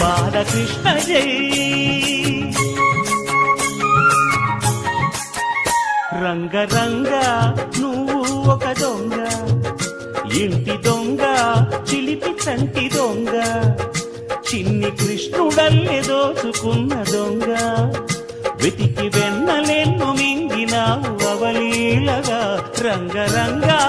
బాలకృష్ణ జై. రంగ రంగ నువ్వు ఒక దొంగ, ఇంటి దొంగ చిలిపి చంటి దొంగ, చిన్ని కృష్ణుడల్లె దోచుకున్న దొంగ, వెతికి వెన్నలెన్ను మింగినావు అవలీలగా. రంగ రంగా